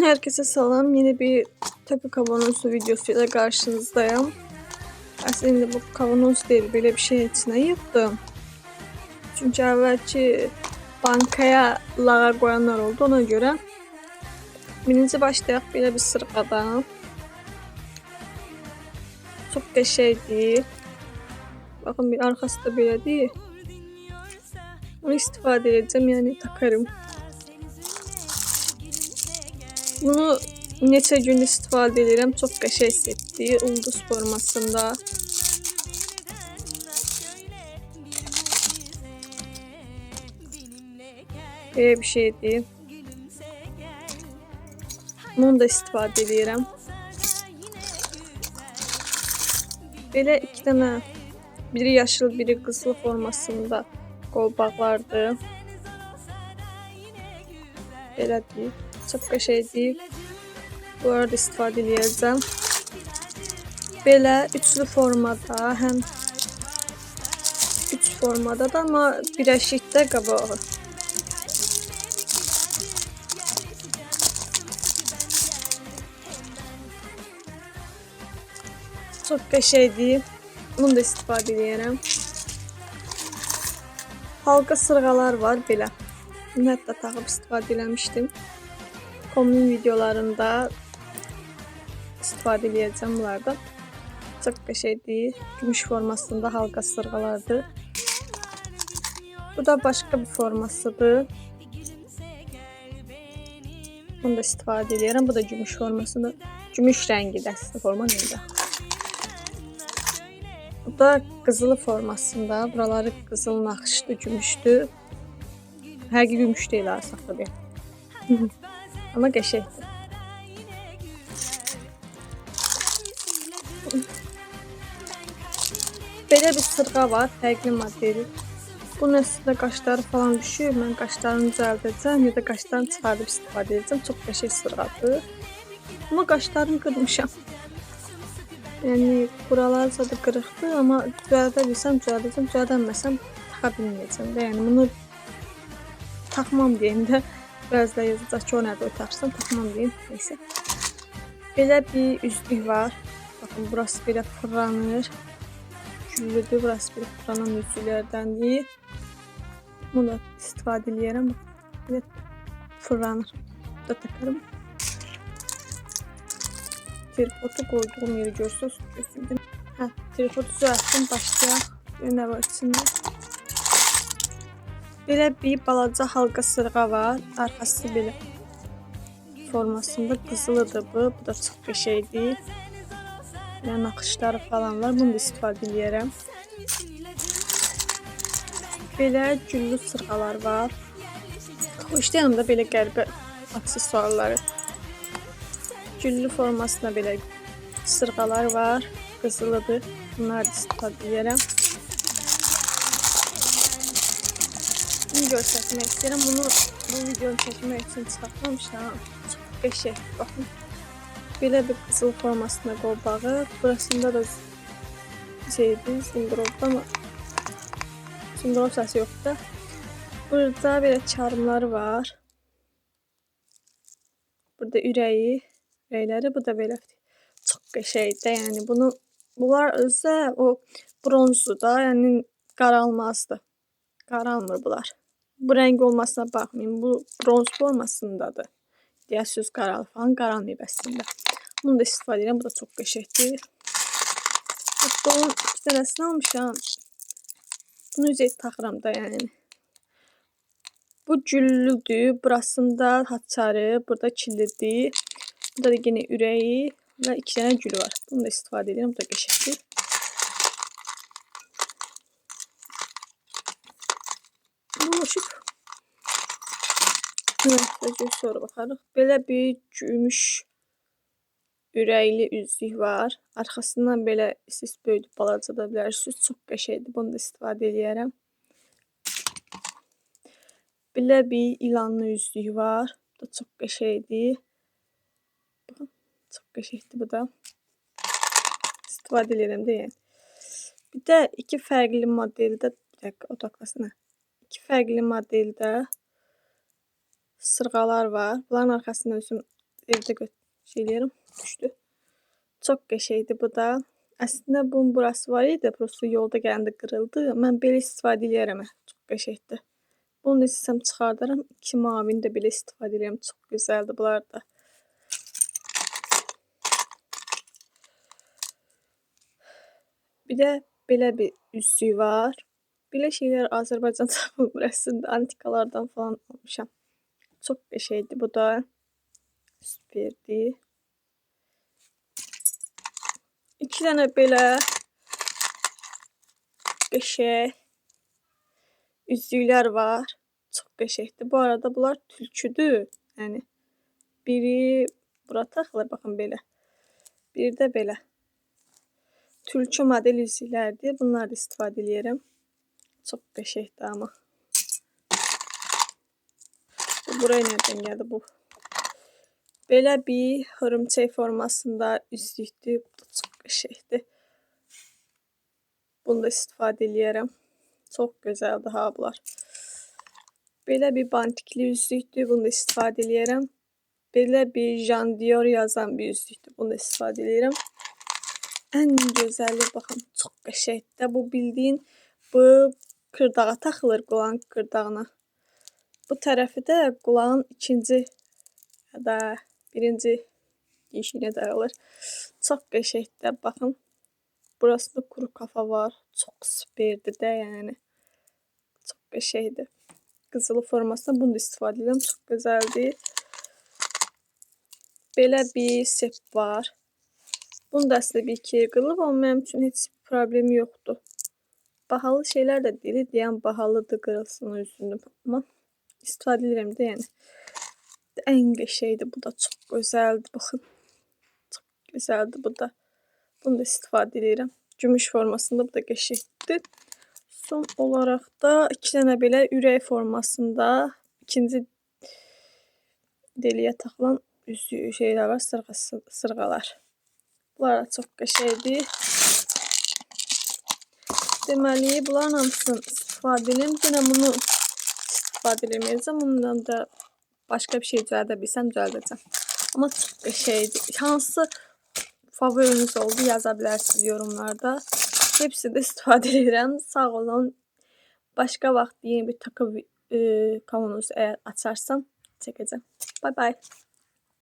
Herkese selam. Yeni bir tapu kavanozu videosuyla karşınızdayım. Aslında bu kavanoz değil, böyle bir şey içine yıktım. Çünkü evvelki bankaya lağa koyanlar oldu, ona göre. Birinci başlayaq belə bir sırğadan. Çok qəşəngdir. Bakın bir arkası da belə değil. Onu istifadə edeceğim, yani takarım. Bunu neçə gün istifadə edirəm. Çox qəşəng setdir, ulduz formasında. Böyle bir şeydir. Bunu da istifadə edirəm. Belə iki dənə, biri yaşıl, biri qızıl formasında qolbaqlardır. Belədir. Çox qəşəngdir. Bu arada istifadə edəcəm. Belə üçlü formada, həm üç formada da, amma birləşikdə qabağı. Çox qəşəngdir. Bunu da istifadə edirəm. Halqa sırğalar var belə. Bunu hətta taxıb istifadə eləmişdim. Kombin videolarında istifadə edəcəm bunlardan. Çox qəşəngdir. Gümüş formasında halqa sırğalardır. Bu da başqa bir formasıdır. Bunu da istifadə edirəm. Bu da gümüş formasında. Gümüş rəngidə forma neydi? Bu da qızılı formasında. Buraları qızıl naxışlı, gümüşdür. Həqiqi gümüş deyil ha, saxta bir. Amma qəşəngdir. Belə bir sırğa var, fərqli modeli. Bunun əslində qaşları falan düşüyor. Mən qaşlarını düzəldəcəm ya da qaşlarını çıxardıb istifadə edəcəm. Çox qəşəng sırğadır. Amma qaşlarımı qırmışam. Yəni buralarsa da qırıqdır, amma düzəldə bilsəm düzəldəcəm, düzəldəməsəm taxa bilməyəcəm də. Yəni bunu taxmam deyim də. Bəzilə yazacaq ki, o nədir, o taxsam taxmam deyim. Neyse. Belə bir üzlük var. Baxın, burası belə fırlanır. Güllüdür, burası belə fırlanan üzlüklərdəndir. Bunu da istifadə edirəm. Belə fırlanır. Bu da takarım. Tripodu koyduğum yeri görsünüz. Tripodu düzəltdim, başlayaq. Nə var içində? Belə bir balaca halqa sırğa var. Arxası belə formasında qızılıdır bu. Bu da çox qəşəngdir. Belə naxışları falan var. Bunu da istifadə edirəm. Belə güllü sırğalar var. İşte yanımda belə qəribə aksesuarları. Güllü formasında belə sırğalar var. Qızılıdır. Bunları da istifadə edirəm. Bunu göstərmək istəyirəm. Bunu bu videonu çəkmək üçün çıxartmamışam. Çox qəşəng. Baxın. Belə bir qızıl formasında qolbağı. Burasında da şeydir, zınqırovda, amma zınqırov səsi yoxdur. Burada belə çarmları var. Burada ürəkləri, bu da belə çox qəşəngdir. Yəni bunlar özü o bronzdur da, yəni qaralmazdı. Qaralmır bunlar. Bu rəng olmasına baxmayın, bu bronz formasındadır. Deyəsiz qaral falan, qaralmayıb əslində. Bunu da istifadə edirəm, bu da çox qəşəngdir. Hətta onun iki dənəsini almışam. Bunu üzə taxıram da, yəni. Bu güllüdür, burasında haçarı, burada killidir. Burada da yine ürəyi və iki dənə gülü var. Bunu da istifadə edirəm, bu da qəşəngdir. Bulaşıq. Evet, sonra baxarıq. Belə bir gümüş ürəkli üzlük var. Arxasından belə siz böyüdüb balaca da bilərsiniz. Çox qəşəngdir. Bunu da istifadə edirəm. Belə bir ilanlı üzlük var. Bu da çox qəşəngdir. Çox qəşəngdir bu da. İstifadə edirəm də yəni. Bir də iki fərqli modeldə, bir dəqiqə odaqlasana. İki fərqli modeldə sırğalar var. Bunların arxasında özüm evdə şey eləyərəm. Düşdü. Çox qəşəngdir bu da. Əslində bunun burası var idi, prosta yolda gələndə qırıldı. Mən belə istifadə eləyərəm. Çox qəşəngdir. Bunu da istəsəm çıxardaram. 2 mavini də belə istifadə eləyərəm. Çox gözəldir bunlar da. Bir də belə bir üzüyü var. Belə şeylər Azərbaycanda tapılmır əslində. Antikalardan falan almışam. Çox qəşəngdir bu da. Süperdir. 2 dənə belə qəşəng üzüklər var. Çox qəşəngdir. Bu arada bunlar tülküdür. Yəni biri bura taxılır baxın belə. Biri də belə. Tülkü model üzüklərdir. Bunları da istifadə eləyirəm. Çox qəşəngdir amma. Bu buraya nereden geldi bu? Belə bir hörümçək formasında üzükdür. Bu da çox qəşəngdir. Bunu da istifadə eləyirəm. Çox gözəldir ha bunlar. Belə bir bantikli üzükdür. Bunu da istifadə eləyirəm. Belə bir Jean Dior yazan bir üzükdür. Bunu da istifadə eləyirəm. Ən gözəli baxın, çox qəşəngdir. Bu bildiyin bu qırdağa taxılır, qulağın qırdağına. Bu tərəfi də qulağın ikinci ya da birinci yeşiyinə dağılır. Çox qəşəngdir. Baxın, burasında kuru kafa var. Çox süperdir də yəni. Çox qəşəngdir. Qızılı formasında bunu da istifadə edirəm. Çox gözəldir. Belə bir sep var. Bunu da əslində bir ikiyə qırılıb, amma mənim üçün heç problemi yoxdur. Bahalı şeylər də deyil, deyən bahalıdır, qırılsın üzünü. Amma istifadə edirəm də yəni. Ən qəşəngdir, bu da çox gözəldir, baxın. Çox gözəldir bu da. Bunu da istifadə edirəm. Gümüş formasında bu da qəşəngdir. Son olaraq da 2 dənə belə ürək formasında ikinci deliyə taxılan şeylər var, sırğalar. Bunlar da çox qəşəngdir. Deməli, bunların hamısını istifadə edirəm. Yenə bunu istifadə eləməyəcəm. Bundan da başqa bir şey düzəldə bilsəm düzəldəcəm. Amma çox qəşəngdir. Hansı favoriniz oldu yaza bilərsiniz yorumlarda. Hepsi də istifadə edirəm. Sağ olun. Başqa vaxt yeni bir takı kavanozu əgər açarsam çəkəcəm. Bye bye.